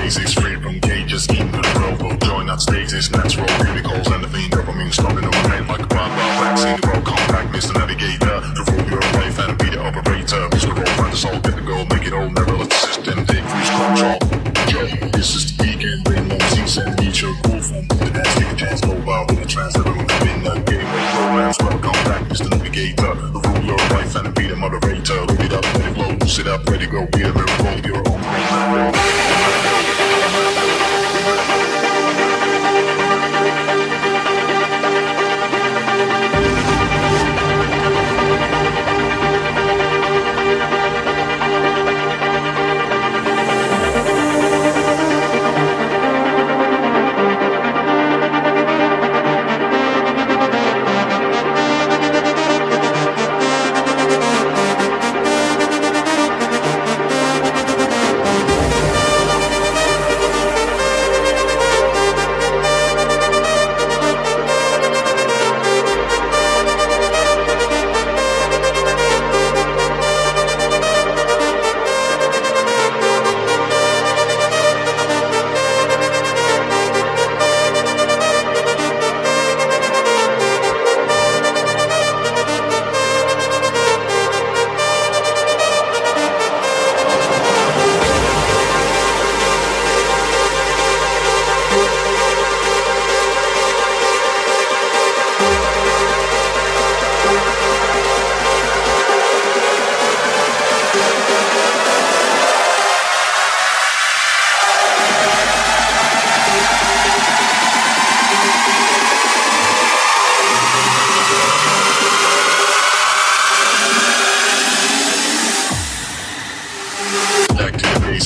basics, free from cages, in control. Join not stages, natural chemicals, and the fiend dopamine stomping on my brain like a wild vaccine. The world compact, Mr. Navigator, to rule your life and be the operator. Mr. Roll, find the soul, get the goal, make it all, never let the system take cruise control. Yo, this is the weekend, rain long season, meet your cool from the dance, take a chance, go wild with a trance, everyone can win the game of romance. Welcome back, Mr. Navigator, to rule your life and be the moderator. Load it up, let it flow, loose it up, ready go, be a miracle, your own commando.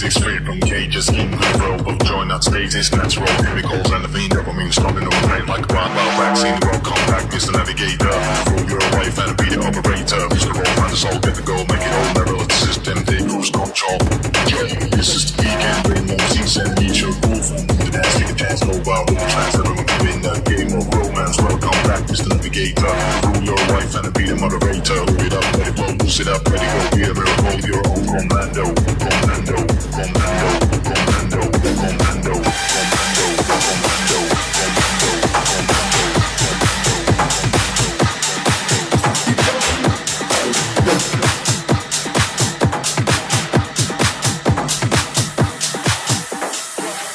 Straight from cages, in control. Join not stages, natural chemicals, and the fiend dopamine stomping on the brain like a wild vaccine. World compact, Mr. Navigator, rule your life and be the operator. Mr. Roll, find the soul, get the goal, make it all, never let the system take cruise control. Yo, this is the weekend, rain long season, meet your cool from the dance, take a chance, go wild with the trance, everyone can win the game of romance. Welcome back, Mr. Navigator, rule your life and be the moderator. Load it up, let it flow, loose it up, ready go, be a miracle, your own commando, commando. Commando, commando, commando, commando, commando, commando.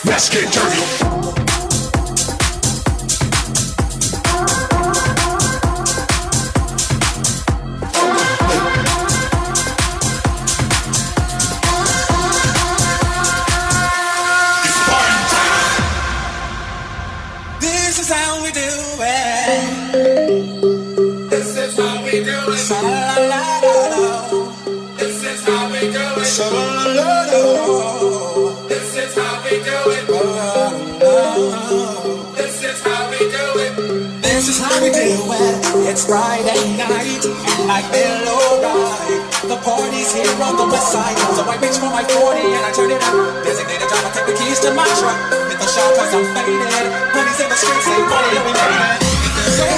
Let's get dirty. It's Friday night, and I feel alright. The party's here on the west side, so I reach for my 40 and I turn it up. Designated driver, take the keys to my truck. Hit the shop cause I'm faded. Honey's in the streets, say money and we made it. So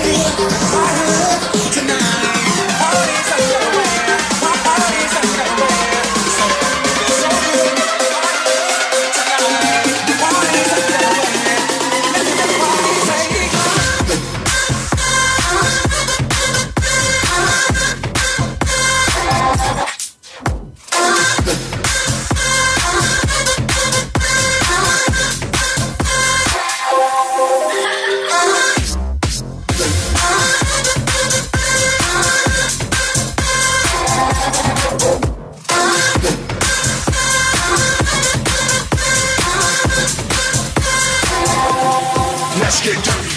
my hood tonight, party's underway. My party's underway. So good, my hood tonight, party's underway. Let me get the party say. Let's get dirty.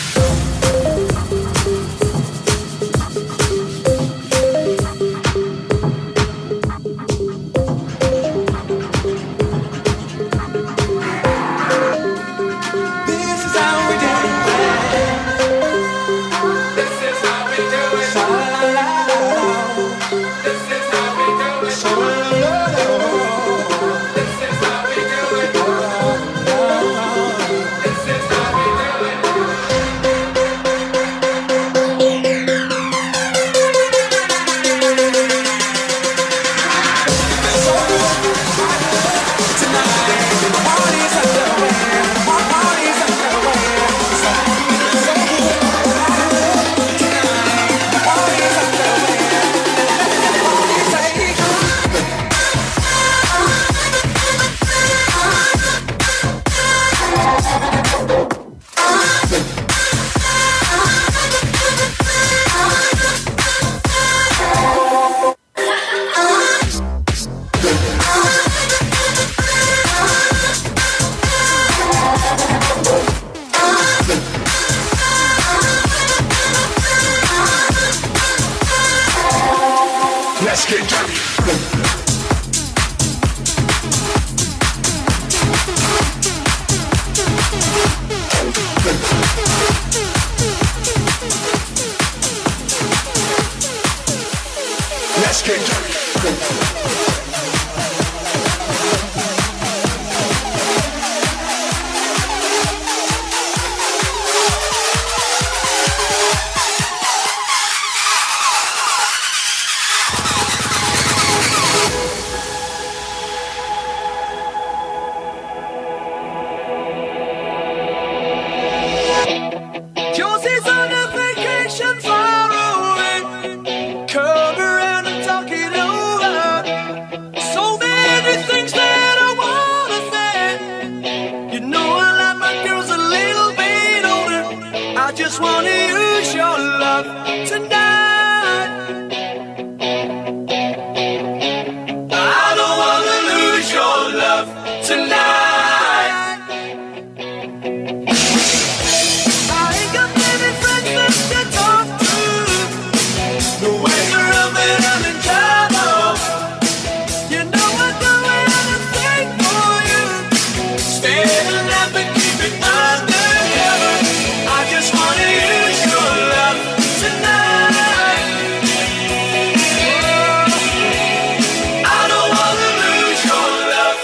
just wanna use your love tonight. I don't wanna lose your love tonight. I ain't got many friends left to talk to. No way around, but I'm in trouble. You know I'm doing anything for you. Stay alive and keep it undercover. I just wanna use your love tonight. I don't wanna lose your love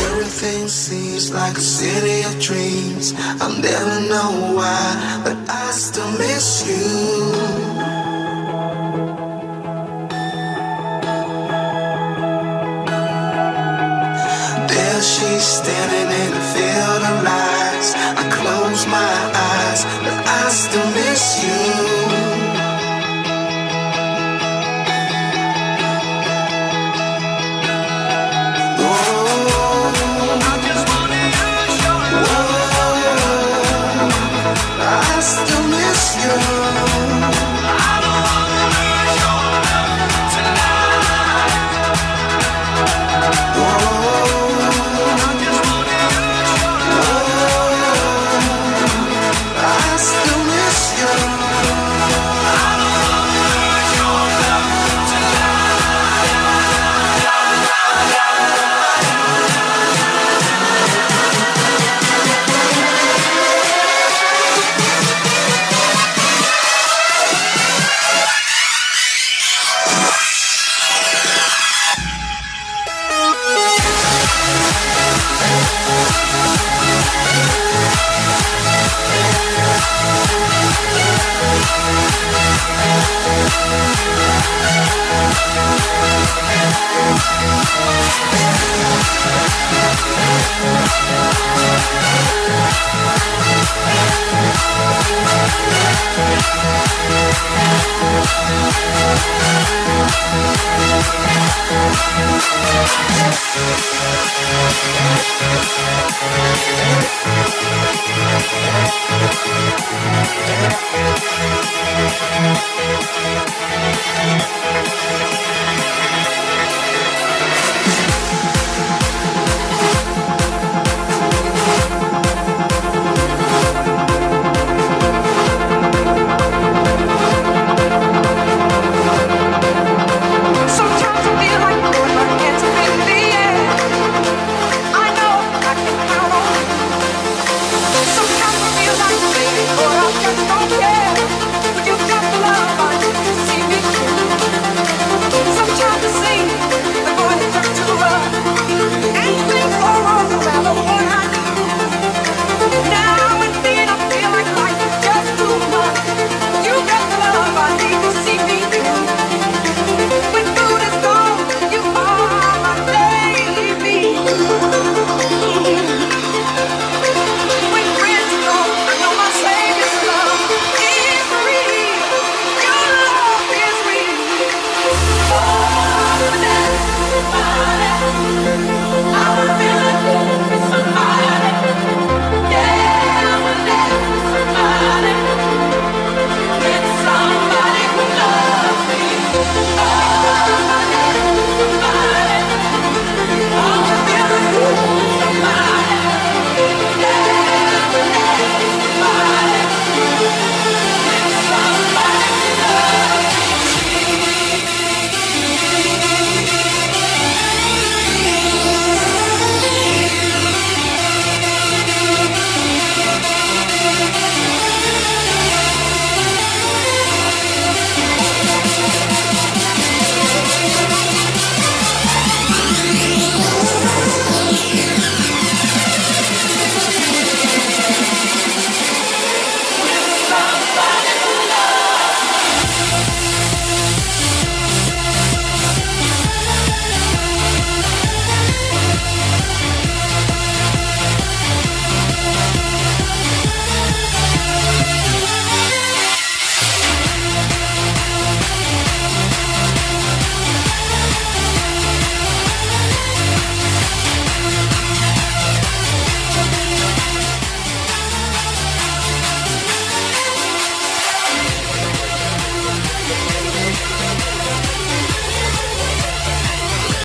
Everything seems like a city of dreams. I'll never know why, but I still miss you. There she's standing in a field of lights. I close my eyes, but I still miss you. I still miss you. I don't wanna lose your love tonight. I just wanna use your love. I still miss you. I don't wanna lose your love tonight.